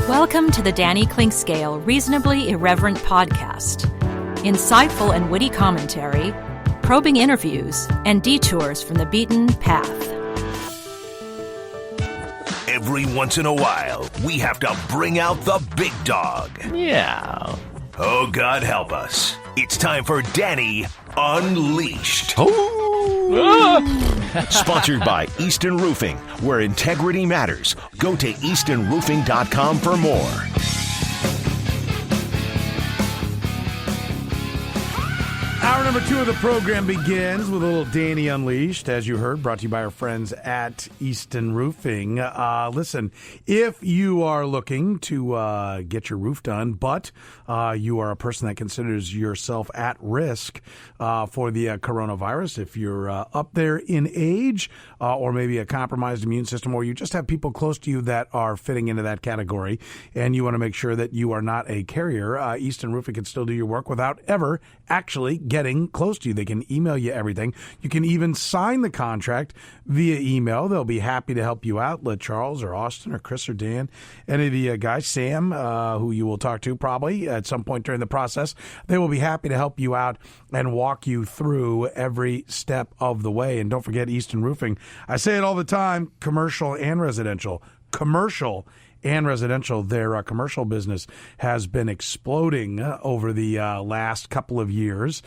Welcome to the Danny Clinkscale Reasonably Irreverent podcast. Insightful and witty commentary, probing interviews, and detours from the beaten path. Every once in a while, we have to bring out the big dog. Yeah. Oh, God help us. It's time for Danny Unleashed. Sponsored by Easton Roofing, where integrity matters. Go to eastonroofing.com for more. Hour number 2 of the program begins with a little Danny Unleashed, as you heard, brought to you by our friends at Easton Roofing. Listen, if you are looking to get your roof done, but you are a person that considers yourself at risk for the coronavirus, if you're up there in age or maybe a compromised immune system, or you just have people close to you that are fitting into that category, and you want to make sure that you are not a carrier, Easton Roofing can still do your work without ever actually getting close to you. They can email you everything. You can even sign the contract via email. They'll be happy to help you out. Let Charles or Austin or Chris or Dan, any of the guys, Sam, who you will talk to probably at some point during the process, they will be happy to help you out and walk you through every step of the way. And don't forget Easton Roofing. I say it all the time, commercial and residential. Commercial and residential, their commercial business has been exploding over the last couple of years.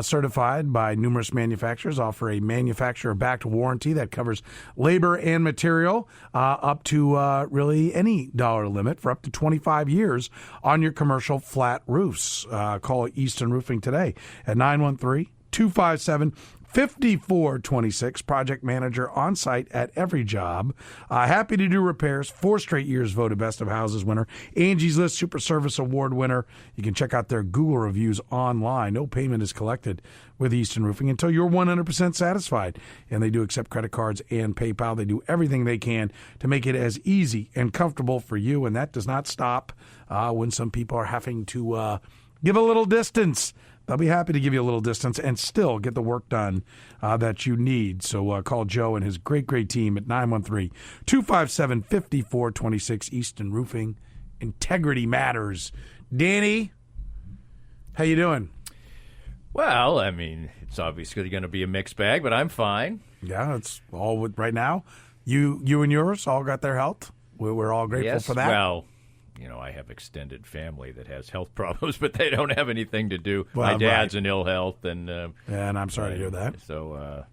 Certified by numerous manufacturers, offer a manufacturer-backed warranty that covers labor and material up to really any dollar limit for up to 25 years on your commercial flat roofs. Call Easton Roofing today at 913-257-5426. Project manager on site at every job. Happy to do repairs. 4 straight years voted Best of Houses winner. Angie's List Super Service Award winner. You can check out their Google reviews online. No payment is collected with Easton Roofing until you're 100% satisfied. And they do accept credit cards and PayPal. They do everything they can to make it as easy and comfortable for you. And that does not stop when some people are having to give a little distance. They'll be happy to give you a little distance and still get the work done that you need. So call Joe and his great team at 913-257-5426. Easton Roofing. Integrity matters. Danny, how you doing? Well, I mean, it's obviously going to be a mixed bag, but I'm fine. Yeah, it's all with right now. You and yours all got their health. We're all grateful for that. Well, you know, I have extended family that has health problems, but they don't have anything to do. Well, my dad's in ill health, and I'm sorry to hear that. So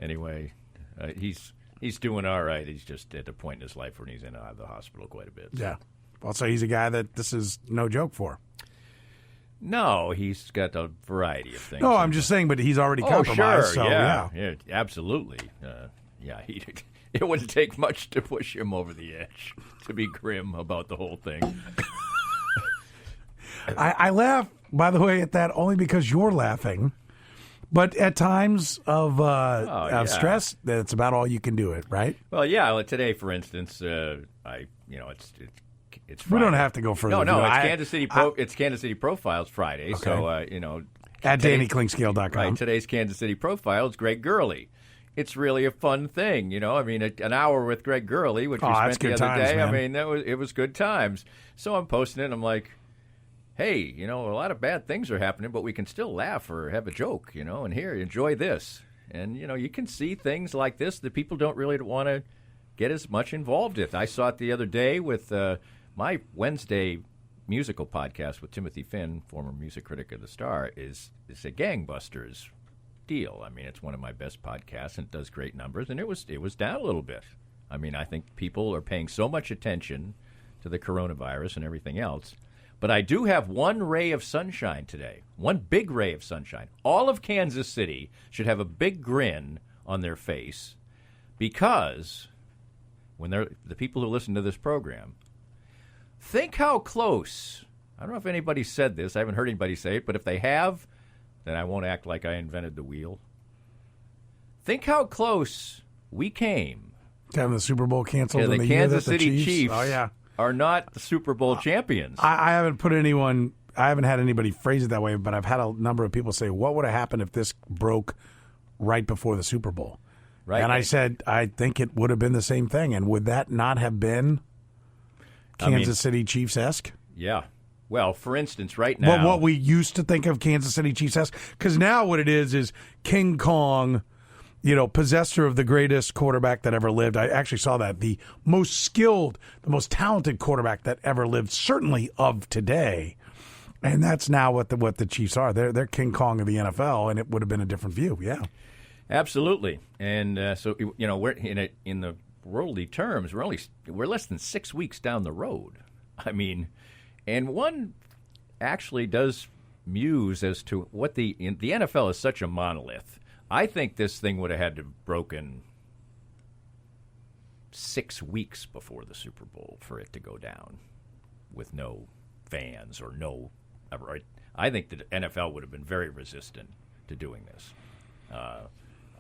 anyway, he's doing all right. He's just at a point in his life where he's in the hospital quite a bit. So. Yeah. Also, he's a guy that this is no joke for. No, he's got a variety of things. No, I'm just saying, but he's already compromised. Sure, so, yeah, absolutely. It wouldn't take much to push him over the edge, to be grim about the whole thing. I laugh, by the way, at that only because you're laughing. But at times of stress, that's about all you can do it, right? Well, yeah. Like today, for instance, it's Friday. We don't have to go further. No, it's Kansas City. It's Kansas City Profiles Friday, okay. So at DannyClinkscale.com. Right, today's Kansas City Profile is Greg Gurley. It's really a fun thing, I mean, an hour with Greg Gurley, which we spent the other day. Man. I mean, it was good times. So I'm posting it, and I'm like, hey, a lot of bad things are happening, but we can still laugh or have a joke, and here, enjoy this. And, you can see things like this that people don't really want to get as much involved with. I saw it the other day with my Wednesday musical podcast with Timothy Finn, former music critic of The Star, is a gangbusters deal. I mean, it's one of my best podcasts, and it does great numbers, and it was down a little bit. I mean, I think people are paying so much attention to the coronavirus and everything else. But I do have one ray of sunshine today, one big ray of sunshine. All of Kansas City should have a big grin on their face because when the people who listen to this program, think how close. I don't know if anybody said this. I haven't heard anybody say it, but if they have, then I won't act like I invented the wheel. Think how close we came. Having the Super Bowl canceled in the Kansas year that City the Chiefs are not the Super Bowl champions. I haven't had anybody phrase it that way, but I've had a number of people say, what would have happened if this broke right before the Super Bowl? Right. And I said, I think it would have been the same thing. And would that not have been Kansas City Chiefs-esque. Yeah. Well, for instance, right now... Well, what we used to think of Kansas City Chiefs-esque. Because now what it is King Kong, possessor of the greatest quarterback that ever lived. I actually saw that. The most skilled, the most talented quarterback that ever lived, certainly of today. And that's now what the Chiefs are. They're King Kong of the NFL, and it would have been a different view, yeah. Absolutely. And so, we're in the worldly terms, we're less than 6 weeks down the road. I mean... And one actually does muse as to what the NFL is such a monolith. I think this thing would have had to have broken 6 weeks before the Super Bowl for it to go down with no fans or no. I think the NFL would have been very resistant to doing this.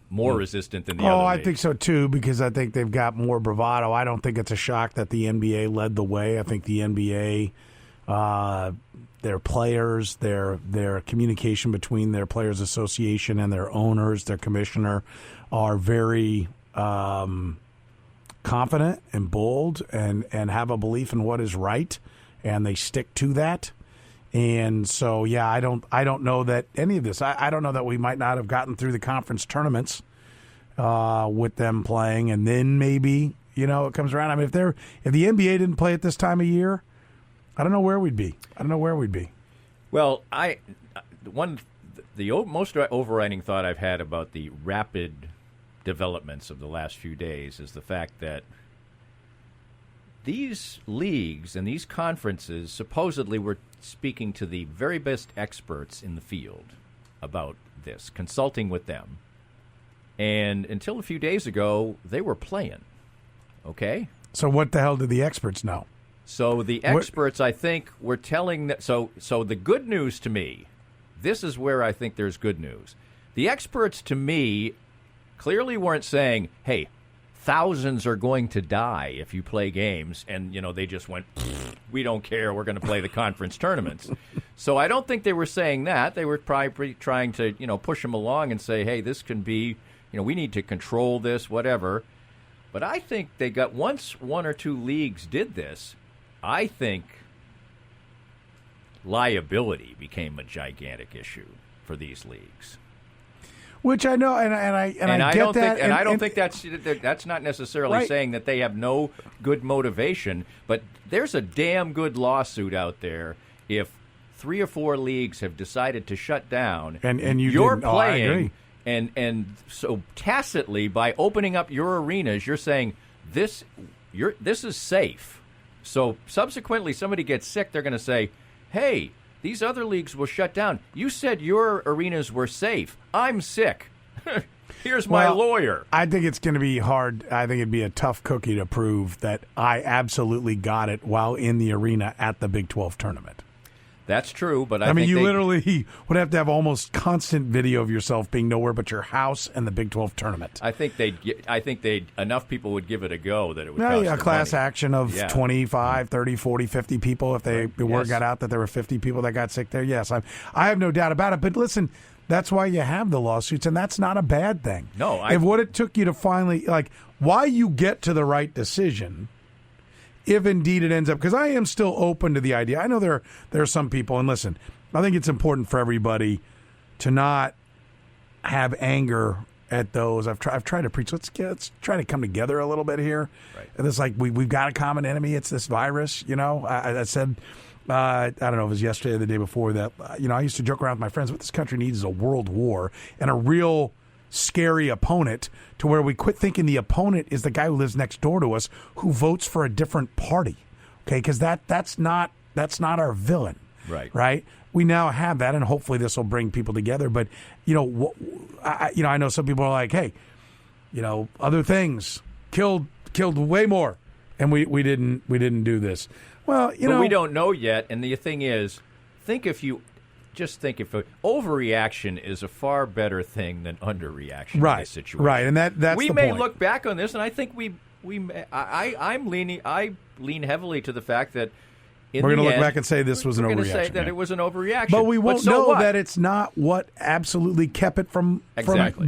More resistant than the other I leagues. think so, too, because I think they've got more bravado. I don't think it's a shock that the NBA led the way. I think the NBA... their players, their communication between their players' association and their owners, their commissioner, are very confident and bold and have a belief in what is right, and they stick to that. And so, yeah, I don't know that any of this. I don't know that we might not have gotten through the conference tournaments with them playing, and then maybe it comes around. I mean, if the NBA didn't play at this time of year. I don't know where we'd be. Well, the most overriding thought I've had about the rapid developments of the last few days is the fact that these leagues and these conferences supposedly were speaking to the very best experts in the field about this, consulting with them. And until a few days ago, they were playing. Okay? So what the hell did the experts know? So the experts, I think, were telling that. So the good news to me, this is where I think there's good news. The experts to me clearly weren't saying, "Hey, thousands are going to die if you play games," and they just went, "We don't care. We're going to play the conference tournaments." So I don't think they were saying that. They were probably trying to push them along and say, "Hey, this can be, we need to control this, whatever." But I think they got once one or two leagues did this. I think liability became a gigantic issue for these leagues. Which I know, and I get that. I don't think that's not necessarily saying that they have no good motivation, but there's a damn good lawsuit out there if 3 or 4 leagues have decided to shut down, and you're playing, and so tacitly by opening up your arenas, you're saying this is safe. So subsequently, somebody gets sick, they're going to say, "Hey, these other leagues will shut down. You said your arenas were safe. I'm sick. Here's my lawyer." I think it's going to be hard. I think it'd be a tough cookie to prove that I absolutely got it while in the arena at the Big 12 tournament. That's true, but I mean, you literally would have to have almost constant video of yourself being nowhere but your house and the Big 12 tournament. I think enough people would give it a go that it would cost a class money. Action of 25, 30, 40, 50 people. If the word got out that there were 50 people that got sick there, yes, I have no doubt about it. But listen, that's why you have the lawsuits, and that's not a bad thing. No, if what it took you to finally why you get to the right decision. If indeed it ends up, because I am still open to the idea. I know there are some people, and listen, I think it's important for everybody to not have anger at those. I've tried to preach. Let's try to come together a little bit here. Right. And it's like we've got a common enemy. It's this virus. I said I don't know if it was yesterday or the day before that. I used to joke around with my friends. What this country needs is a world war and a real scary opponent, to where we quit thinking the opponent is the guy who lives next door to us who votes for a different party. Okay, because that's not our villain. Right. We now have that, and hopefully this will bring people together. But I know some people are like, hey, other things killed way more, and we didn't do this. Well, but we don't know yet. And the thing is, think if overreaction is a far better thing than underreaction in this situation. Right, and that's we the may point. Look back on this, and I think I lean heavily to the fact that we're going to look back and say this was an overreaction. We're going to say that it was an overreaction, but we won't know that it's not what absolutely kept it from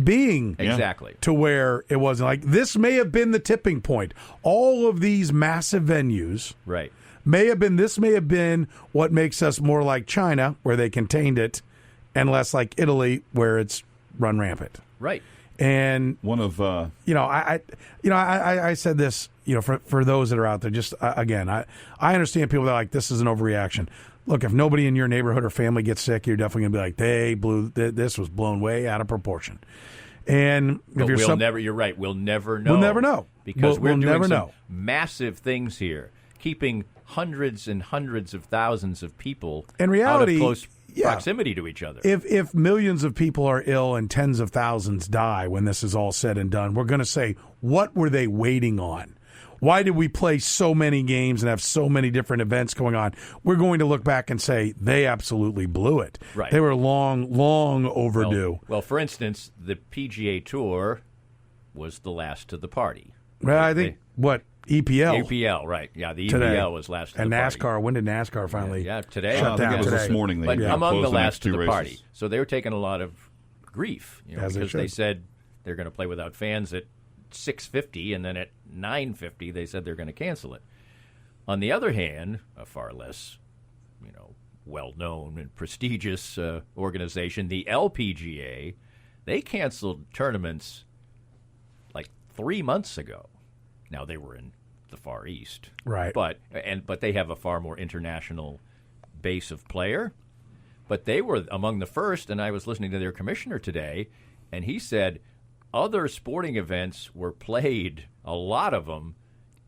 being exactly to where it wasn't. Like, this may have been the tipping point. All of these massive venues, This may have been what makes us more like China, where they contained it, and less like Italy, where it's run rampant. Right. And one of I said this, for those that are out there, just again, I understand people that are like, this is an overreaction. Look, if nobody in your neighborhood or family gets sick, you're definitely going to be like, this was blown way out of proportion. And if you're right. We'll never know. We'll never know because we're doing never some know. Massive things here, keeping hundreds and hundreds of thousands of people in reality, out of close proximity to each other. If millions of people are ill and tens of thousands die when this is all said and done, we're going to say, what were they waiting on? Why did we play so many games and have so many different events going on? We're going to look back and say they absolutely blew it. Right. They were long overdue. Well, for instance, the PGA Tour was the last to the party. Well, I think, EPL? EPL, right. Yeah, the today. EPL was last to the party. party. And NASCAR, when did NASCAR finally today? shut down? It was this morning. But among the last to the party. Races. So they were taking a lot of grief because they said they're going to play without fans at 6:50, and then at 9:50 they said they're going to cancel it. On the other hand, a far less, well-known and prestigious organization, the LPGA, they canceled tournaments like 3 months ago. Now they were in the Far East, right? But they have a far more international base of player. But they were among the first, and I was listening to their commissioner today, and he said other sporting events were played, a lot of them,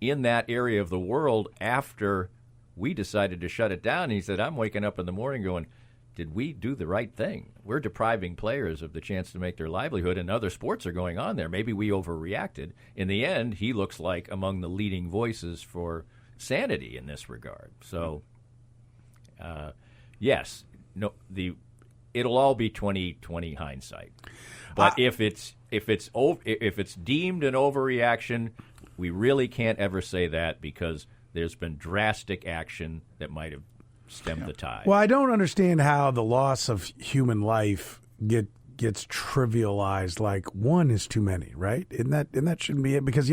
in that area of the world after we decided to shut it down. And he said, I'm waking up in the morning going, did we do the right thing? We're depriving players of the chance to make their livelihood, and other sports are going on there. Maybe we overreacted. In the end, he looks like among the leading voices for sanity in this regard. So, yes, it'll all be 20/20 hindsight. But if it's deemed an overreaction, we really can't ever say that because there's been drastic action that might have stemmed the tide. Well, I don't understand how the loss of human life gets trivialized. Like one is too many, right? And that shouldn't be it because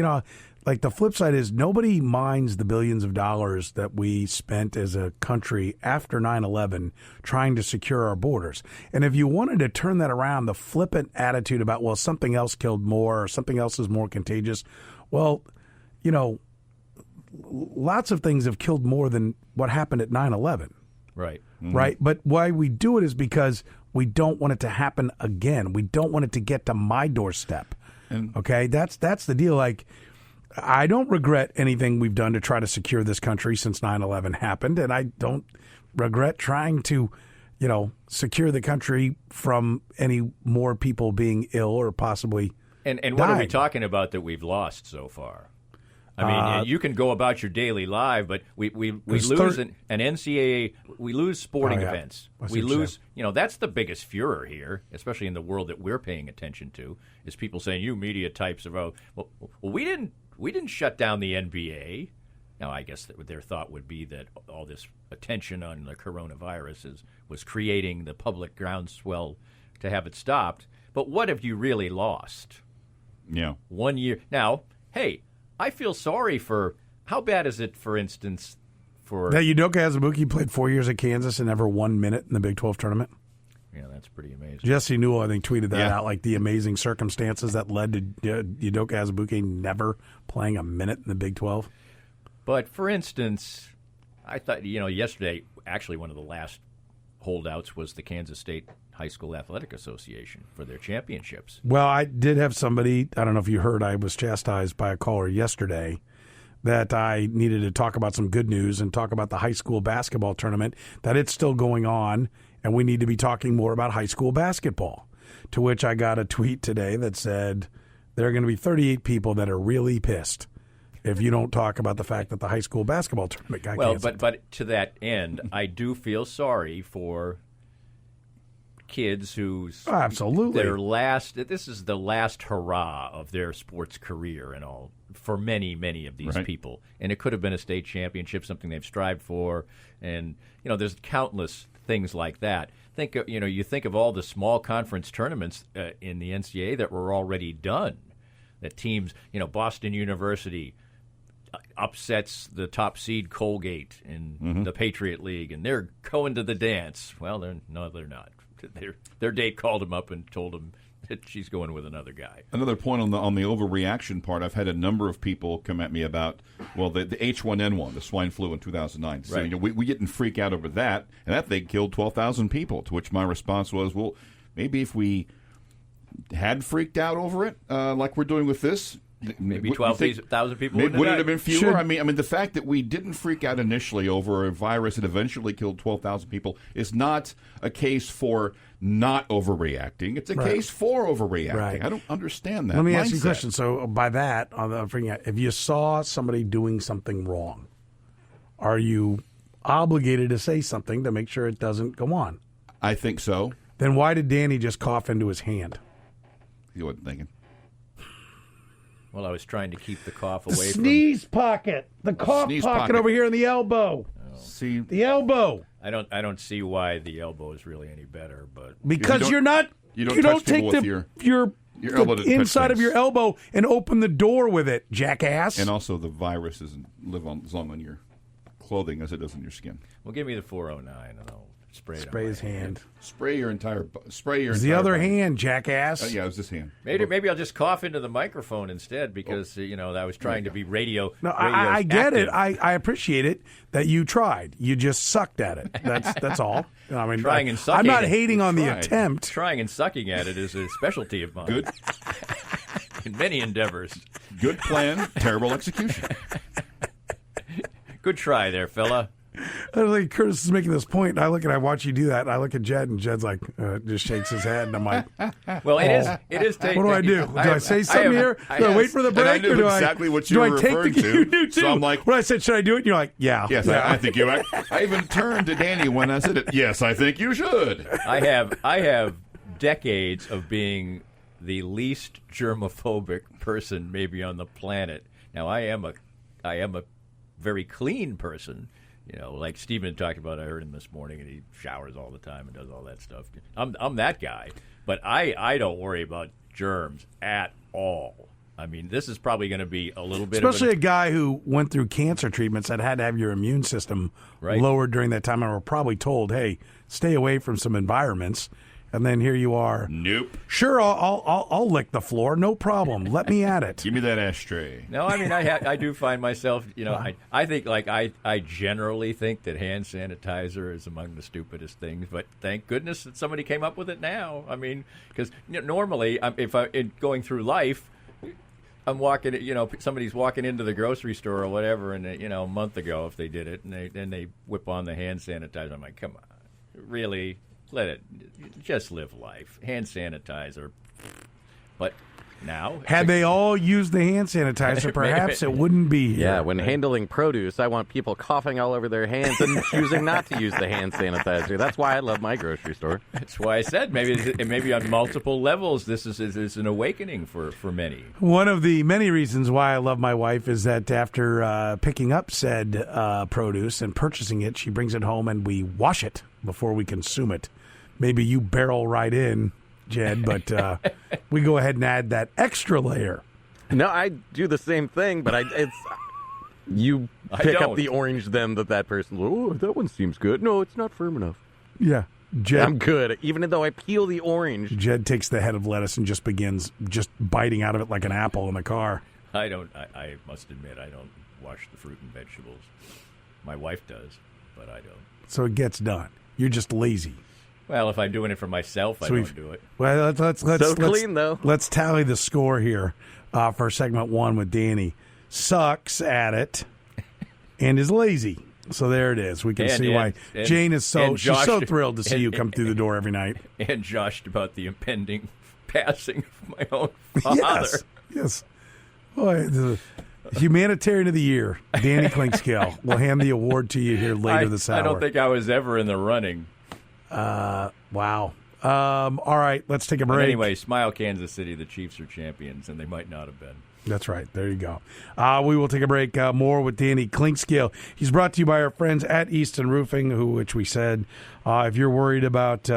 like the flip side is nobody minds the billions of dollars that we spent as a country after 9/11 trying to secure our borders. And if you wanted to turn that around, the flippant attitude about, well, something else killed more or something else is more contagious, well, lots of things have killed more than what happened at 9/11. Right. Mm-hmm. Right. But why we do it is because we don't want it to happen again. We don't want it to get to my doorstep. Okay? That's the deal. Like, I don't regret anything we've done to try to secure this country since 9/11 happened, and I don't regret trying to, secure the country from any more people being ill or possibly And what dying. are we talking about that we've lost so far? I mean, you can go about your daily life, but we lose an NCAA, we lose sporting events. We lose, that's the biggest furor here, especially in the world that we're paying attention to, is people saying, you media types are, well, we didn't shut down the NBA. Now, I guess that their thought would be that all this attention on the coronavirus was creating the public groundswell to have it stopped. But what have you really lost? Yeah. 1 year. Now, hey, I feel sorry for how bad is it, for instance, for that Udoka Azubuike played 4 years at Kansas and never 1 minute in the Big 12 tournament. Yeah, that's pretty amazing. Jesse Newell, I think, tweeted that out, like the amazing circumstances that led to Udoka Azubuike never playing a minute in the Big 12. But, for instance, I thought, yesterday, actually one of the last holdouts was the Kansas State High School Athletic Association for their championships. Well, I did have somebody, I don't know if you heard, I was chastised by a caller yesterday that I needed to talk about some good news and talk about the high school basketball tournament, that it's still going on, and we need to be talking more about high school basketball. To which I got a tweet today that said, there are going to be 38 people that are really pissed if you don't talk about the fact that the high school basketball tournament got canceled. But to that end, I do feel sorry for kids whose absolutely this is the last hurrah of their sports career and all for many of these people, and it could have been a state championship, something they've strived for, and there's countless things like that. You think of all the small conference tournaments in the NCAA that were already done, that teams, Boston University, upsets the top seed Colgate in the Patriot League, and they're going to the dance. Well, they're not. Their date called him up and told him that she's going with another guy. Another point on the overreaction part, I've had a number of people come at me about, well, the H1N1, the swine flu in 2009. So, right. we didn't freak out over that, and that thing killed 12,000 people, to which my response was, well, maybe if we had freaked out over it, like we're doing with this, maybe 12,000 people would it have been fewer? Should. I mean, the fact that we didn't freak out initially over a virus that eventually killed 12,000 people is not a case for not overreacting. It's a case for overreacting. Right. I don't understand that. Let me mindset. ask you a question. So by that, I'm freaking out. If you saw somebody doing something wrong, are you obligated to say something to make sure it doesn't go on? I think so. Then why did Danny just cough into his hand? He wasn't thinking. Well, I was trying to keep the cough The away sneeze pocket. The cough sneeze pocket pocket. over here in the elbow. See, The elbow. I don't see why the elbow is really any better, but Because don't- you're not. you don't touch take people with your elbow to touch inside of things. your elbow and open the door with it, jackass. and also the virus doesn't live on as long on your clothing as it does on your skin. well, give me the 409 and I'll spray it. Spray on his my hand. Spray your entire. It's the other hand, jackass. Yeah, it was this hand. Maybe I'll just cough into the microphone instead because I was trying to be radio. No, I get it. active. I appreciate it that you tried. You just sucked at it. That's all. I mean, Trying and I'm sucking not it. hating on the Tried. attempt. Trying and sucking at it is a specialty of mine. Good, In many endeavors. good plan, terrible execution. Good try there, fella. I think Curtis is making this point. And I watch you do that. And I look at Jed, and Jed's like, just shakes his head, and I'm like, Well, it is. what do I do? Do I say something here? Do I wait for the And I break, knew or do exactly I? what you do were I take referring the? to. You do too. So I'm like, when I said, should I do it? And you're like, yeah. Yes, yeah. I think you. I even turned to Danny when I said it. Yes, I think you should. I have decades of being the least germophobic person maybe on the planet. Now I am a very clean person. Like Stephen talked about, I heard him this morning, and he showers all the time and does all that stuff. I'm that guy, but I don't worry about germs at all. I mean, this is probably going to be a little bit Especially a guy who went through cancer treatments that had to have your immune system lowered during that time, and were probably told, hey, stay away from some environments. And then here you are. Nope. Sure, I'll lick the floor, no problem. Let me at it. Give me that ashtray. No, I mean, I do find myself, I think, I generally think that hand sanitizer is among the stupidest things, but thank goodness that somebody came up with it now. I mean, because normally, if in going through life, I'm walking, somebody's walking into the grocery store or whatever, and, a month ago, if they did it, and they whip on the hand sanitizer, I'm like, come on, really? Let it, just live life. Hand sanitizer. But now... Had they all used the hand sanitizer, perhaps it wouldn't be here. Yeah, when handling produce, I want people coughing all over their hands and choosing not to use the hand sanitizer. That's why I love my grocery store. That's why I said maybe on multiple levels this is an awakening for many. One of the many reasons why I love my wife is that after picking up said produce and purchasing it, she brings it home and we wash it before we consume it. Maybe you barrel right in, Jed, but we go ahead and add that extra layer. No, I do the same thing, but you pick up the orange then that person, oh, that one seems good. No, it's not firm enough. Yeah. Jed, I'm good, even though I peel the orange. Jed takes the head of lettuce and just begins biting out of it like an apple in the car. I must admit, I don't wash the fruit and vegetables. My wife does, but I don't. So it gets done. You're just lazy. Well, if I'm doing it for myself, I don't do it. Well, let's clean, though. Let's tally the score here for segment one with Danny. Sucks at it and is lazy. So there it is. We can see why Jane is she's so thrilled to see you come through the door every night. And joshed about the impending passing of my own father. Yes. Boy, the Humanitarian of the Year, Danny Clinkscale. We'll hand the award to you here later this hour. I don't think I was ever in the running. Wow. All right, let's take a break. But anyway, smile, Kansas City. The Chiefs are champions, and they might not have been. That's right. There you go. We will take a break. More with Danny Clinkscale. He's brought to you by our friends at Easton Roofing, which we said, if you're worried about,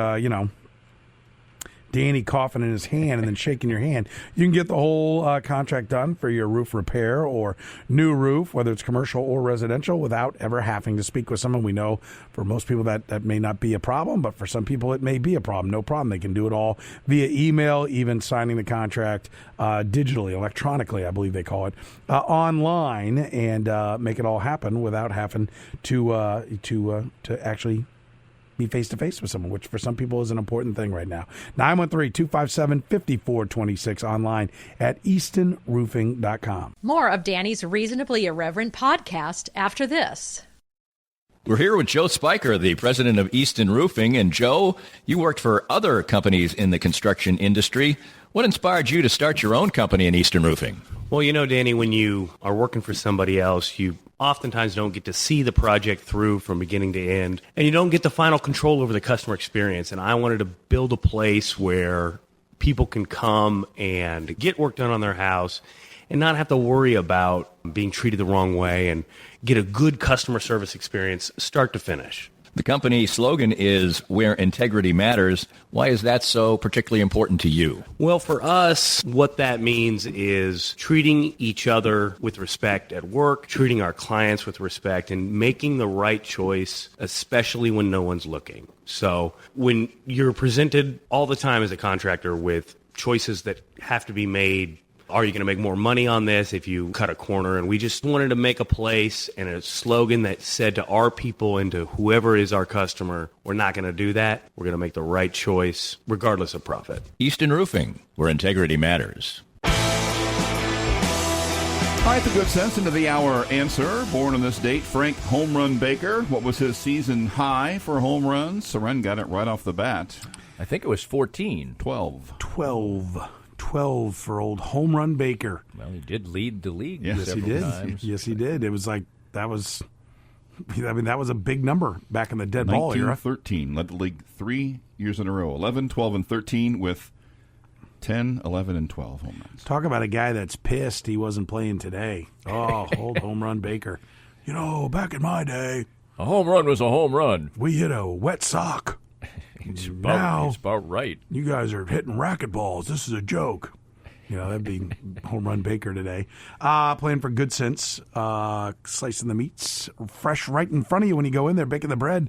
Danny coughing in his hand and then shaking your hand. You can get the whole contract done for your roof repair or new roof, whether it's commercial or residential, without ever having to speak with someone. We know for most people that may not be a problem, but for some people it may be a problem. No problem. They can do it all via email, even signing the contract digitally, electronically, I believe they call it, online, and make it all happen without having to actually be face-to-face with someone, which for some people is an important thing right now. 913-257-5426, online at eastonroofing.com. More of Danny's Reasonably Irreverent podcast after this. We're here with Joe Spiker, the president of Easton Roofing. And Joe, you worked for other companies in the construction industry. What inspired you to start your own company in Easton Roofing? Well, Danny, when you are working for somebody else, you oftentimes don't get to see the project through from beginning to end, and you don't get the final control over the customer experience. And I wanted to build a place where people can come and get work done on their house and not have to worry about being treated the wrong way, and get a good customer service experience start to finish. The company slogan is "Where Integrity Matters." Why is that so particularly important to you? Well, for us, what that means is treating each other with respect at work, treating our clients with respect, and making the right choice, especially when no one's looking. So when you're presented all the time as a contractor with choices that have to be made, are you going to make more money on this if you cut a corner? And we just wanted to make a place and a slogan that said to our people and to whoever is our customer, we're not going to do that. We're going to make the right choice regardless of profit. Easton Roofing, where integrity matters. All right, the good sense into the hour answer. Born on this date, Frank Home Run Baker. What was his season high for home runs? Soren got it right off the bat. I think it was 14. 12 for old Home Run Baker. Well, he did lead the league several times. Yes, he did. It was like, that was a big number back in the dead ball era. 1913, led the league 3 years in a row. 11, 12, and 13 with 10, 11, and 12 home runs. Talk about a guy that's pissed he wasn't playing today. Oh, old Home Run Baker. Back in my day, a home run was a home run. we hit a wet sock. He's Now, about right. you guys are hitting racquetballs. This is a joke. That'd be Home Run Baker today. Playing for Good Sense, slicing the meats fresh right in front of you when you go in there, baking the bread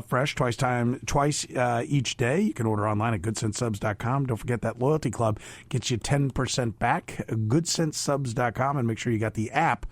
fresh twice each day. You can order online at goodsensesubs.com. Don't forget that loyalty club gets you 10% back. Goodsensesubs.com, and make sure you got the app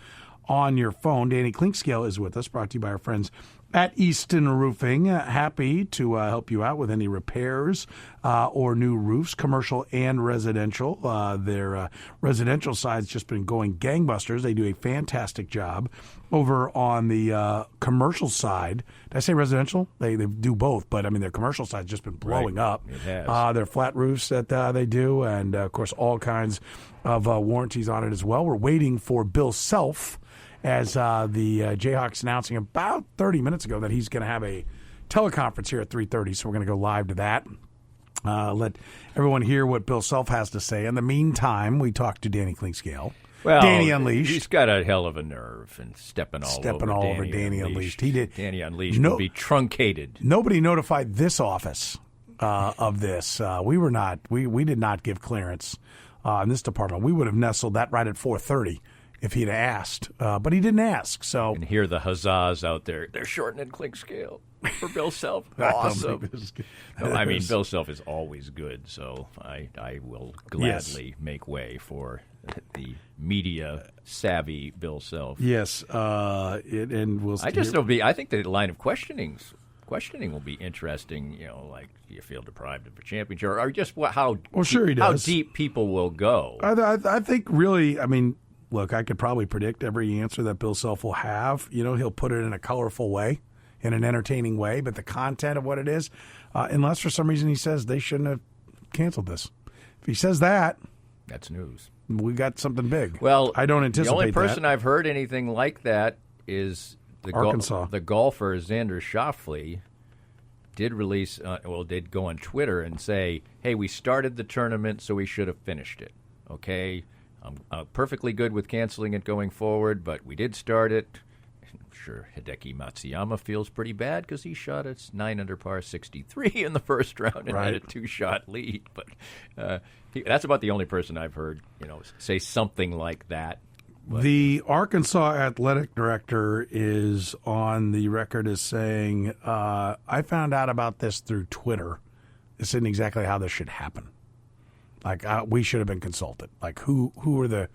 on your phone. Danny Clinkscale is with us, brought to you by our friends at Easton Roofing. Happy to help you out with any repairs or new roofs, commercial and residential. Their residential side's just been going gangbusters. They do a fantastic job. Over on the commercial side, did I say residential? They do both, but their commercial side's just been blowing up. It has. Their flat roofs that they do, and of course all kinds of warranties on it as well. We're waiting for Bill Self, as the Jayhawks announcing about 30 minutes ago that he's going to have a teleconference here at 3:30, so we're going to go live to that. Let everyone hear what Bill Self has to say. In the meantime, we talked to Danny Clinkscale. Well, Danny Unleashed. He's got a hell of a nerve and stepping all over Danny Unleashed. He did. Danny Unleashed would be truncated. Nobody notified this office of this. We did not give clearance in this department. We would have nestled that right at 4:30. If he'd asked, but he didn't ask. So and hear the huzzas out there. They're shortening Clinkscale for Bill Self. Awesome. Bill Self is always good, so I will gladly make way for the media savvy Bill Self. Yes, and we'll. I think the line of questioning will be interesting. Like, do you feel deprived of a championship, or just how deep people will go? I think really. Look, I could probably predict every answer that Bill Self will have. He'll put it in a colorful way, in an entertaining way, but the content of what it is, unless for some reason he says they shouldn't have canceled this. If he says that, that's news. We got something big. Well, I don't anticipate that. The only person I've heard anything like that is Arkansas. The golfer Xander Schauffele did go on Twitter and say, hey, we started the tournament, so we should have finished it. Okay? I'm perfectly good with canceling it going forward, but we did start it. I'm sure Hideki Matsuyama feels pretty bad because he shot a 9 under par 63 in the first round and had a 2-shot lead. But that's about the only person I've heard, say something like that. But the Arkansas athletic director is on the record as saying, I found out about this through Twitter. This isn't exactly how this should happen. Like, we should have been consulted. Like, who were the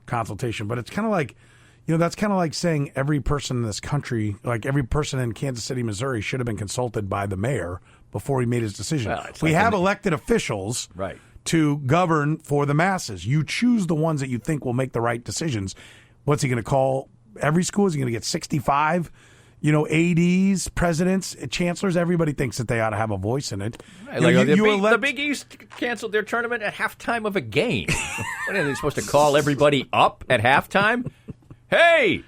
consultation? But it's kind of like, that's kind of like saying every person in this country, like every person in Kansas City, Missouri, should have been consulted by the mayor before he made his decision. Well, we have elected officials to govern for the masses. You choose the ones that you think will make the right decisions. What's he going to call every school? Is he going to get 65? ADs, presidents, chancellors, everybody thinks that they ought to have a voice in it. Right, the Big East canceled their tournament at halftime of a game. What are they supposed to call everybody up at halftime? Hey,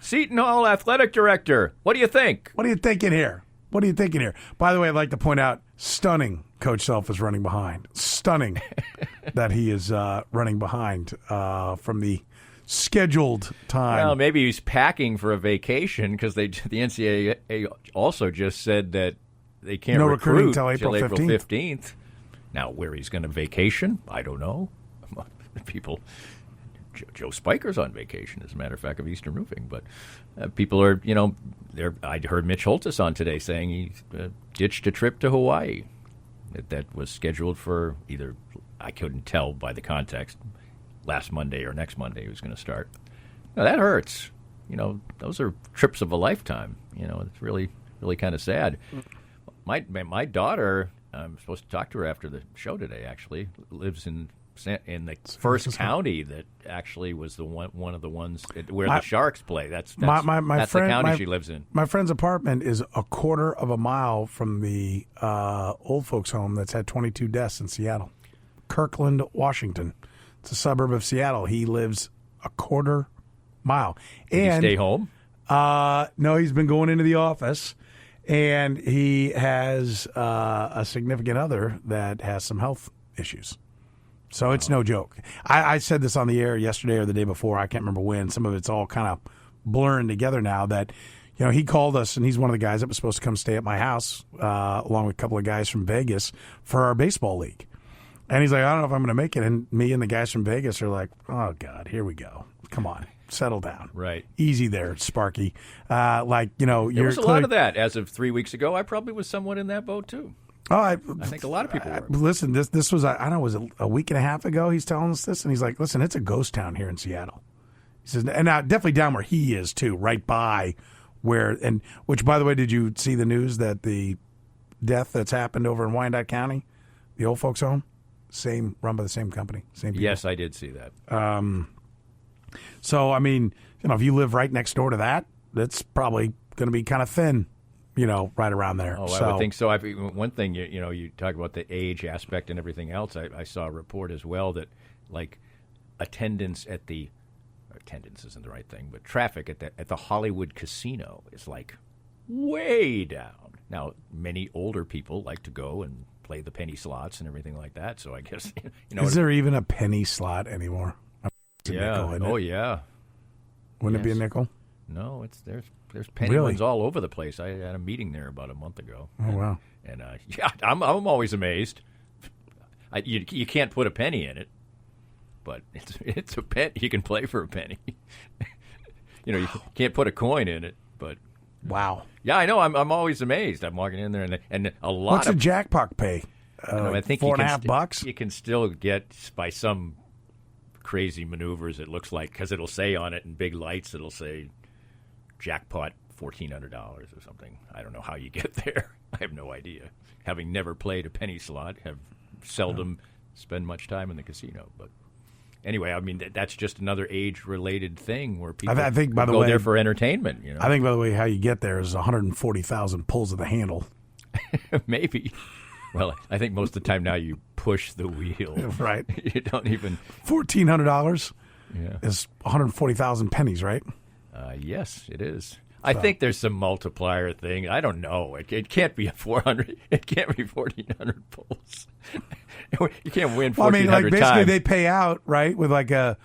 Seton Hall athletic director, what do you think? What are you thinking here? By the way, I'd like to point out, stunning Coach Self is running behind. Stunning that he is running behind from the scheduled time. Well, maybe he's packing for a vacation because the NCAA also just said that they can't recruit until April 15th. Now, where he's going to vacation, I don't know. People, Joe Spiker's on vacation, as a matter of fact, of Eastern Roofing. But people are, I heard Mitch Holtis on today saying he ditched a trip to Hawaii that was scheduled for either, I couldn't tell by the context, last Monday or next Monday he was going to start. Now, that hurts. Those are trips of a lifetime. It's really, really kind of sad. My daughter, I'm supposed to talk to her after the show today, actually, lives in the first county that actually was the one of the ones where the Sharks play. That's the county she lives in. My friend's apartment is a quarter of a mile from the old folks' home that's had 22 deaths in Seattle. Kirkland, Washington. It's a suburb of Seattle. He lives a quarter mile. Did he stay home? No, he's been going into the office, and he has a significant other that has some health issues. So it's no joke. I said this on the air yesterday or the day before. I can't remember when. Some of it's all kind of blurring together now that, he called us, and he's one of the guys that was supposed to come stay at my house along with a couple of guys from Vegas for our baseball league. And he's like, I don't know if I'm going to make it. And me and the guys from Vegas are like, oh, God, here we go. Come on, settle down. Right. Easy there, Sparky. There was a lot of that. As of 3 weeks ago, I probably was somewhat in that boat, too. Oh, I think a lot of people were. Listen, this was, I don't know, was it a week and a half ago he's telling us this? And he's like, listen, it's a ghost town here in Seattle. He says, and definitely down where he is, too, right by where, which, by the way, did you see the news that the death that's happened over in Wyandotte County, the old folks' home? Run by the same company, same people. Yes, I did see that. So, I mean, if you live right next door to that, that's probably going to be kind of thin, right around there. Oh, I would think so. One thing, you talk about the age aspect and everything else. I saw a report as well that, like, attendance isn't the right thing, but traffic at the Hollywood casino is, like, way down. Now, many older people like to go and play the penny slots and everything like that. So I guess is there even a penny slot anymore? Yeah. Nickel, yeah. Wouldn't it be a nickel? No, there's penny ones all over the place. I had a meeting there about a month ago. Oh wow! And I'm always amazed. You can't put a penny in it, but it's a penny. You can play for a penny. You can't put a coin in it, but. Wow. Yeah, I know. I'm always amazed. I'm walking in there, and a lot. What's a jackpot pay? I think $4.50. You can still get by some crazy maneuvers. It looks like because it'll say on it in big lights. It'll say jackpot $1,400 or something. I don't know how you get there. I have no idea. Having never played a penny slot, have seldom spent much time in the casino, but. Anyway, I mean, that's just another age-related thing where people I think, by the way, there for entertainment. I think, by the way, how you get there is 140,000 pulls of the handle. Maybe. Well, I think most of the time now you push the wheel. Right. You don't even... $1,400 is 140,000 pennies, right? Yes, it is. I think there's some multiplier thing. I don't know. It can't be 400. It can't be 1,400 pulls. You can't win 1,400 times. Basically times. they pay out, right, with like a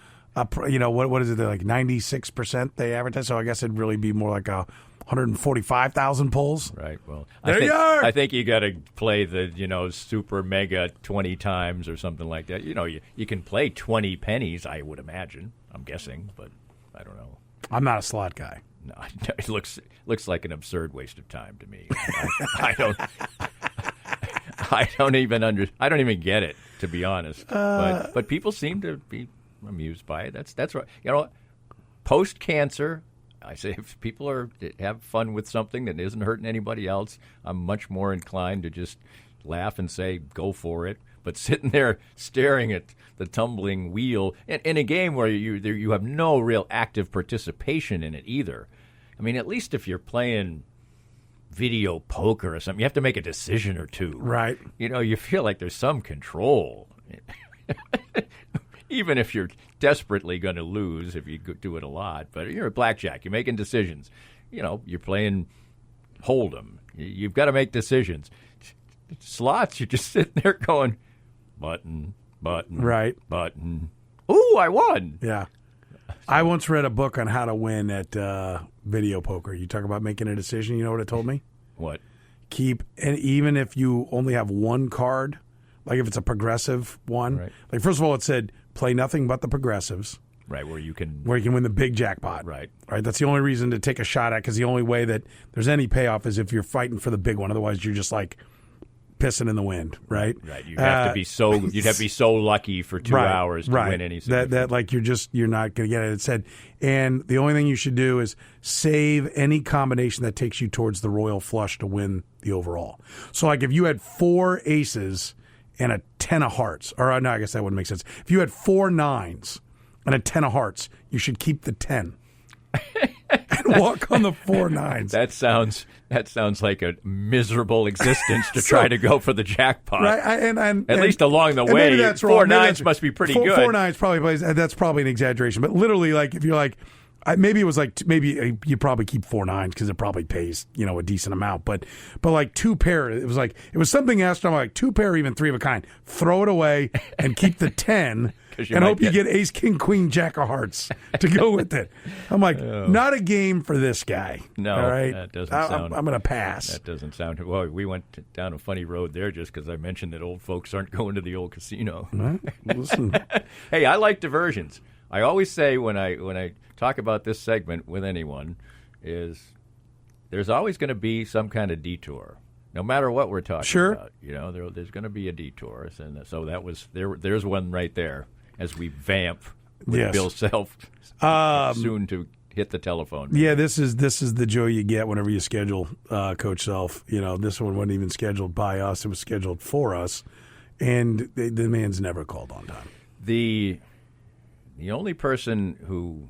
what is it? They're like 96% they advertise. So I guess it'd really be more like 145,000 pulls. Right. Well, I think you got to play the super mega 20 times or something like that. You can play 20 pennies. I would imagine. I'm guessing, but I don't know. I'm not a slot guy. No, it looks like an absurd waste of time to me. I don't even get it, to be honest. But people seem to be amused by it. That's right. Post cancer, I say if people have fun with something that isn't hurting anybody else, I'm much more inclined to just laugh and say go for it. But sitting there staring at the tumbling wheel in a game where you have no real active participation in it either. I mean, at least if you're playing video poker or something, you have to make a decision or two. Right. You feel like there's some control. Even if you're desperately going to lose if you do it a lot. But you're at blackjack. You're making decisions. You're playing Hold'em. You've got to make decisions. Slots, you're just sitting there going, button, right, button. Ooh, I won. Yeah. I once read a book on how to win at video poker. You talk about making a decision. You know what it told me? What? And even if you only have one card, like if it's a progressive one, right. Like first of all, it said play nothing but the progressives. Right, where you can win the big jackpot. Right. That's the only reason to take a shot at, because the only way that there's any payoff is if you're fighting for the big one. Otherwise, you're just like pissing in the wind, right? Right. You'd have to be so lucky for 2 hours to win any. That like you're not going to get it. It said, and the only thing you should do is save any combination that takes you towards the royal flush to win the overall. So like if you had 4 aces and a 10 of hearts, or no, I guess that wouldn't make sense. If you had 4 nines and a 10 of hearts, you should keep the 10 and walk on the 4 nines. That sounds like a miserable existence to try to go for the jackpot. Right, at least along the way, that's 4 nines must be pretty good. 4 nines probably that's probably an exaggeration, but literally, like if you're like, maybe it was like you probably keep 4 nines because it probably pays a decent amount, but like 2 pair, it was something astronomical, like 2 pair, even 3 of a kind. Throw it away and keep the 10. And hope you get ace, king, queen, jack of hearts to go with it. I'm like, not a game for this guy. No, all right? That doesn't sound. I'm going to pass. That doesn't sound. Well, we went down a funny road there just because I mentioned that old folks aren't going to the old casino. Right? Listen. Hey, I like diversions. I always say when I talk about this segment with anyone is there's always going to be some kind of detour. No matter what we're talking about, there's going to be a detour, and so that was there. There's one right there. As we vamp with Bill Self, soon to hit the telephone. Yeah, this is the joy you get whenever you schedule Coach Self. This one wasn't even scheduled by us; it was scheduled for us, and the man's never called on time. The only person who,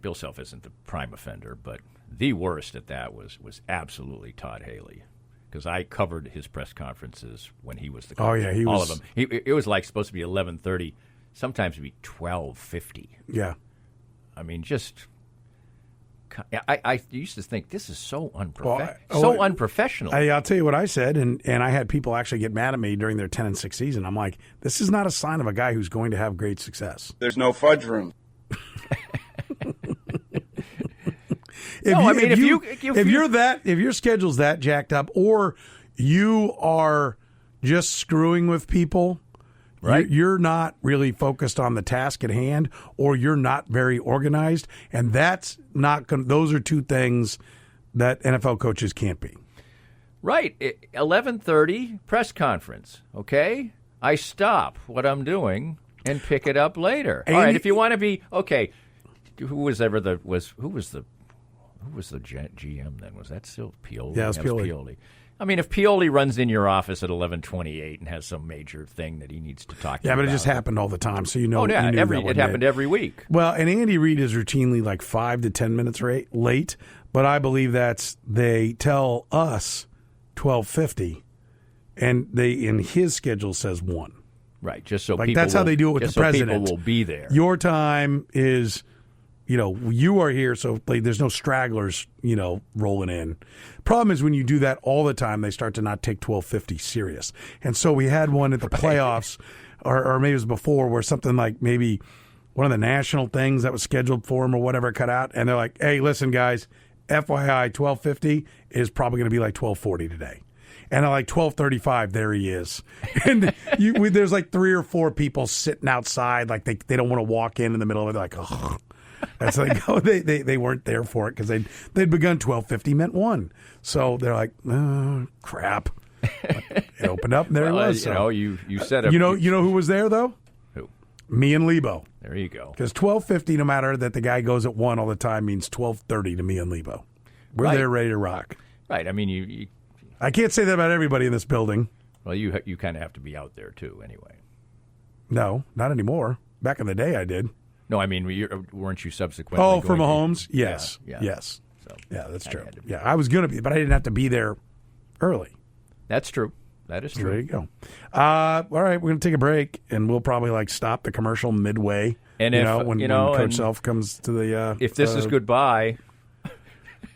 Bill Self isn't the prime offender, but the worst at that was absolutely Todd Haley. Because I covered his press conferences when he was the coach. Oh yeah, he all was. Of them. It was like supposed to be 11:30. Sometimes it'd be 12:50. Yeah. I mean, just I used to think this is so unprofessional. I'll tell you what I said, and I had people actually get mad at me during their 10-6 season. I'm like, this is not a sign of a guy who's going to have great success. There's no fudge room. If your schedule's that jacked up, or you are just screwing with people. Right. You're not really focused on the task at hand, or you're not very organized, and that's not going. Those are 2 things that NFL coaches can't be. Right. 11:30 press conference. Okay, I stop what I'm doing and pick it up later. All right. If you want to be okay, who was the GM then? Was that still Pioli? Yeah, it was Pioli. I mean, if Pioli runs in your office at 11:28 and has some major thing that he needs to talk to you about. Yeah, but it just happened all the time, so it happened every week. Well, and Andy Reid is routinely like 5 to 10 minutes late, but I believe they tell us 12:50, and in his schedule says 1. Right, just so like people that's how they do it with the president. People will be there. Your time is. You are here, so there's no stragglers, rolling in. Problem is when you do that all the time, they start to not take 12:50 serious. And so we had one at the playoffs, or maybe it was before, where something like maybe one of the national things that was scheduled for him or whatever cut out, and they're like, "Hey, listen, guys, FYI, 12:50 is probably going to be like 12:40 today." And at like 12:35, there he is. And there's like 3 or 4 people sitting outside, like they don't want to walk in the middle of it. They're like, oh. That's like, oh, they weren't there for it because they'd begun 12:50 meant 1. So they're like, oh, crap. But it opened up and there it was. You know, you said it. You know who was there though? Who? Me and Lebo. There you go. Because 12:50, no matter that the guy goes at 1 all the time, means 12:30 to me and Lebo. We're there ready to rock. Right. I mean, you I can't say that about everybody in this building. Well, you kind of have to be out there too, anyway. No, not anymore. Back in the day, I did. No, I mean, weren't you subsequently? Oh, for Mahomes? Yes. Yeah. Yes. So yeah, that's true. Yeah, I was going to be, but I didn't have to be there early. That's true. That is true. There you go. All right, we're going to take a break, and we'll probably stop the commercial midway. And when Coach Self comes to the. If this is goodbye.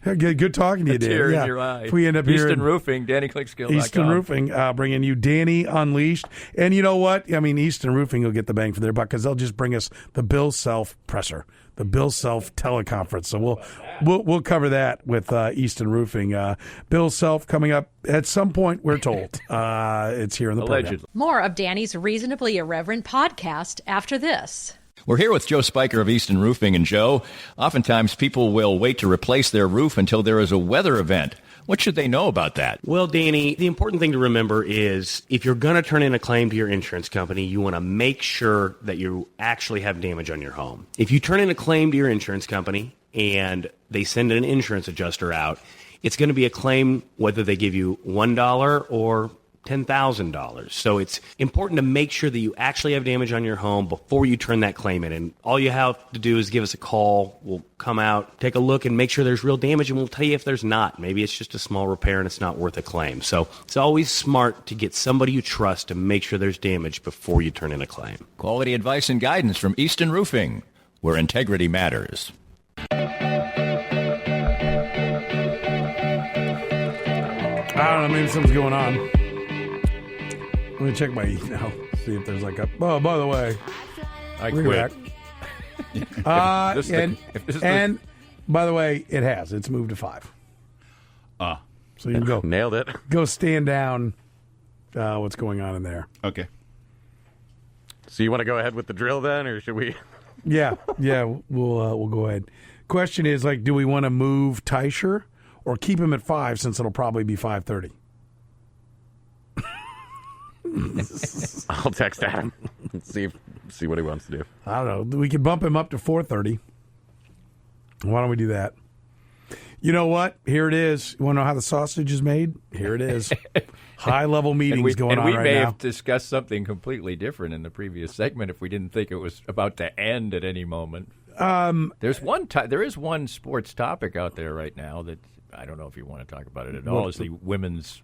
Good talking to you, Dan. Tear in your eye. If we end up here Easton Roofing, DannyClinkSkill.com. Easton Roofing, bringing you Danny Unleashed. And you know what? I mean, Easton Roofing will get the bang for their buck because they'll just bring us the Bill Self presser, the Bill Self teleconference. So we'll cover that with Easton Roofing. Bill Self coming up at some point, we're told. It's here in the program. More of Danny's Reasonably Irreverent podcast after this. We're here with Joe Spiker of Easton Roofing. And Joe, oftentimes people will wait to replace their roof until there is a weather event. What should they know about that? Well, Danny, the important thing to remember is if you're going to turn in a claim to your insurance company, you want to make sure that you actually have damage on your home. If you turn in a claim to your insurance company and they send an insurance adjuster out, it's going to be a claim whether they give you $1 or $10,000. So it's important to make sure that you actually have damage on your home before you turn that claim in. And all you have to do is give us a call. We'll come out, take a look, and make sure there's real damage, and we'll tell you if there's not. Maybe it's just a small repair and it's not worth a claim. So it's always smart to get somebody you trust to make sure there's damage before you turn in a claim. Quality advice and guidance from Easton Roofing, where integrity matters. I don't know, maybe something's going on. Let me check my email, see if there's oh, by the way, I quit. And by the way, it's moved to 5. So you can go. Nailed it. Go stand down. What's going on in there? Okay. So you want to go ahead with the drill then, or should we? Yeah, we'll go ahead. Question is, do we want to move Teicher or keep him at 5 since it'll probably be 5:30? I'll text Adam and see what he wants to do. I don't know. We could bump him up to 4:30. Why don't we do that? You know what? Here it is. You want to know how the sausage is made? Here it is. High-level meetings going on right now. And we may have discussed something completely different in the previous segment if we didn't think it was about to end at any moment. There is one sports topic out there right now that I don't know if you want to talk about it at all. Is the women's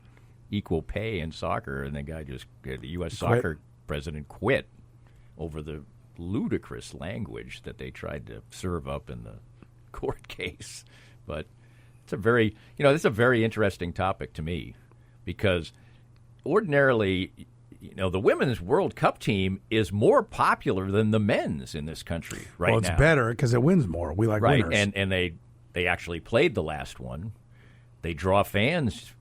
equal pay in soccer, and the U.S. soccer president quit over the ludicrous language that they tried to serve up in the court case. But it's a very interesting topic to me because ordinarily, the women's World Cup team is more popular than the men's in this country right now. Well, it's better because it wins more. We like winners. Right, and they actually played the last one. They draw fans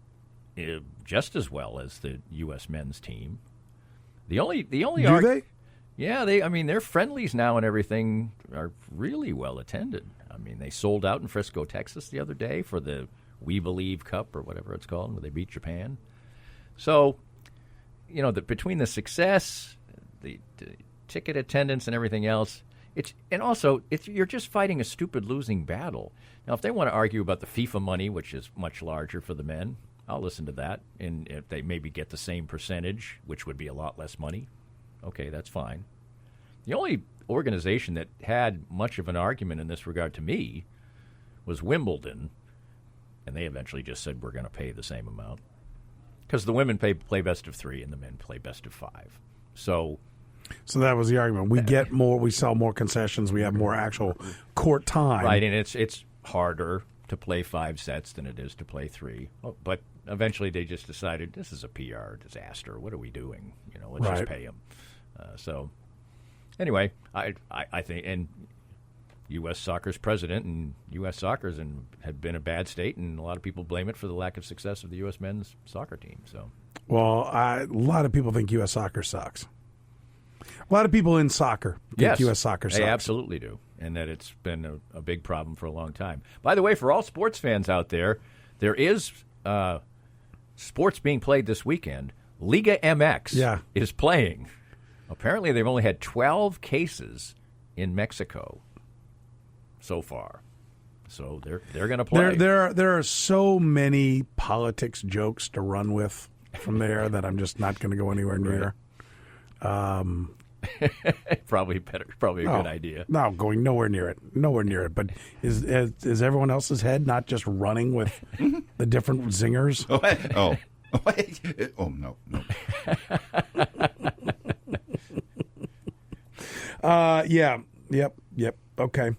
just as well as the U.S. men's team. The only do they? Yeah, their friendlies now and everything are really well attended. I mean, they sold out in Frisco, Texas the other day for the We Believe Cup or whatever it's called, where they beat Japan. So, between the success, the ticket attendance, and everything else, you're just fighting a stupid losing battle. Now, if they want to argue about the FIFA money, which is much larger for the men, I'll listen to that. And if they maybe get the same percentage, which would be a lot less money, okay, that's fine. The only organization that had much of an argument in this regard to me was Wimbledon, and they eventually just said we're going to pay the same amount because the women play best of 3 and the men play best of 5. So that was the argument. We get more, we sell more concessions, we have more actual court time. Right, and it's harder to play 5 sets than it is to play 3. But eventually they just decided this is a PR disaster. What are we doing? Let's just pay them. So Anyway, I think, and U.S. Soccer's president, and U.S. Soccer's had been a bad state, and a lot of people blame it for the lack of success of the U.S. men's soccer team. So, well, a lot of people think U.S. Soccer sucks. A lot of people in soccer think U.S. Soccer sucks. They absolutely do, and that it's been a big problem for a long time. By the way, for all sports fans out there is sports being played this weekend. Liga MX is playing. Apparently, they've only had 12 cases in Mexico so far. So they're going to play. There are so many politics jokes to run with from there that I'm just not going to go anywhere near. Probably a good idea. No, going nowhere near it. But is everyone else's head not just running with the different zingers? No. Yep. Okay.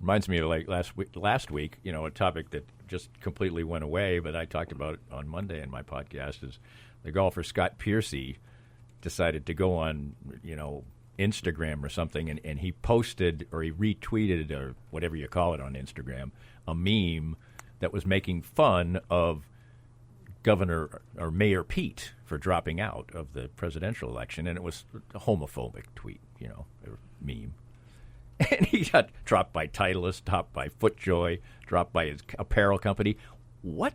Reminds me of like last week, a topic that just completely went away, but I talked about it on Monday in my podcast, is the golfer Scott Piercy decided to go on, Instagram or something, and he posted or he retweeted or whatever you call it on Instagram, a meme that was making fun of Governor or Mayor Pete for dropping out of the presidential election, and it was a homophobic tweet, or meme. And he got dropped by Titleist, dropped by FootJoy, dropped by his apparel company. What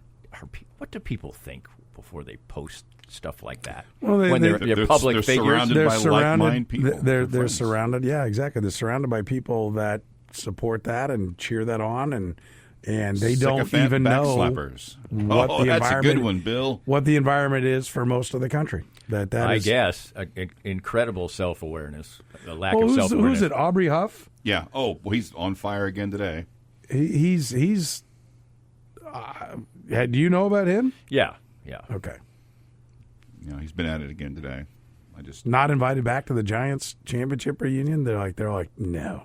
do people think before they post stuff like that? Well, they're public figures. Surrounded by like-minded people. They're surrounded. Yeah, exactly. They're surrounded by people that support that and cheer that on, and they don't even know what the that's a good one, Bill. What the environment is for most of the country. I guess incredible self-awareness, a lack of self-awareness. Who's it? Aubrey Huff? Yeah. Oh, well, he's on fire again today. He's. Do you know about him? Yeah. Okay. He's been at it again today. Not invited back to the Giants championship reunion. They're like no.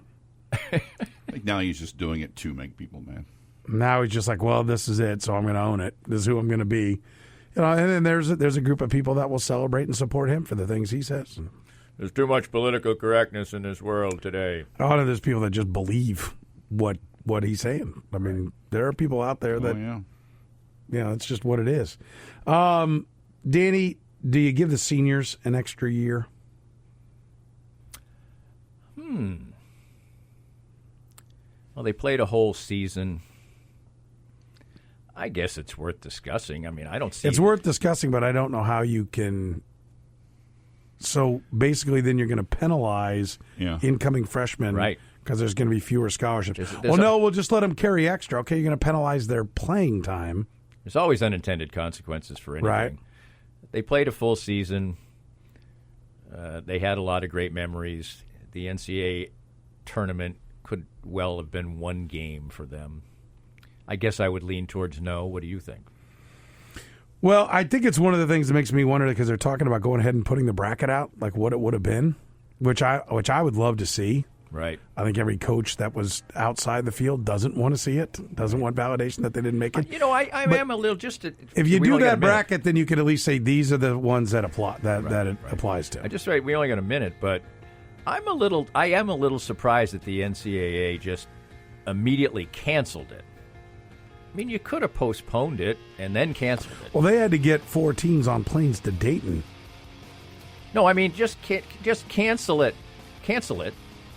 Like now he's just doing it to make people mad. Now he's just like, well, this is it, so I'm going to own it. This is who I'm going to be. And then there's a group of people that will celebrate and support him for the things he says. There's too much political correctness in this world today. Oh, there's people that just believe what he's saying. I mean, there are people out there that, it's just what it is. Danny, do you give the seniors an extra year? Well, they played a whole season. I guess it's worth discussing. I mean, I don't see... It's worth discussing, but I don't know how you can... So, basically, then you're going to penalize incoming freshmen. Right. Because there's going to be fewer scholarships. We'll just let them carry extra. Okay, you're going to penalize their playing time. There's always unintended consequences for anything. Right. They played a full season. They had a lot of great memories. The NCAA tournament could well have been one game for them. I guess I would lean towards no. What do you think? Well, I think it's one of the things that makes me wonder, because they're talking about going ahead and putting the bracket out, like what it would have been, which I would love to see. Right. I think every coach that was outside the field doesn't want to see it, doesn't want validation that they didn't make it. I am a little just... If you do that bracket, then you can at least say these are the ones that apply that it applies to. We only got a minute, but I am a little surprised that the NCAA just immediately canceled it. I mean, you could have postponed it and then canceled it. Well, they had to get 4 teams on planes to Dayton. No, I mean, just cancel it. Cancel it,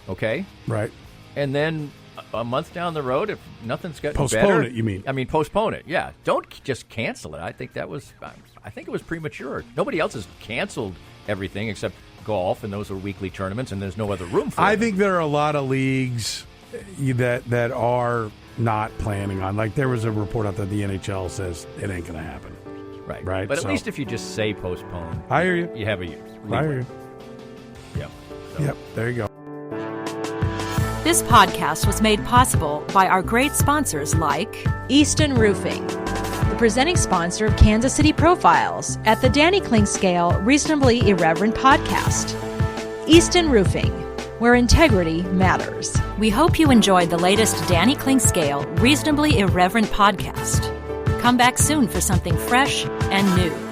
okay? Right. And then a month down the road, if nothing's gotten better... Postpone it, you mean? I mean, postpone it, yeah. Don't just cancel it. I think it was premature. Nobody else has canceled everything except golf, and those are weekly tournaments, and there's no other room for them. I think there are a lot of leagues that are... not planning on, like there was a report out that the NHL says it ain't going to happen. Right. But at least if you just say postpone, I hear you. You have a leeway. I hear you. Yep. Yep. There you go. This podcast was made possible by our great sponsors like Easton Roofing, the presenting sponsor of Kansas City Profiles at the Danny Kling Scale Reasonably Irreverent podcast. Easton Roofing, where integrity matters. We hope you enjoyed the latest Danny Kling Scale Reasonably Irreverent podcast. Come back soon for something fresh and new.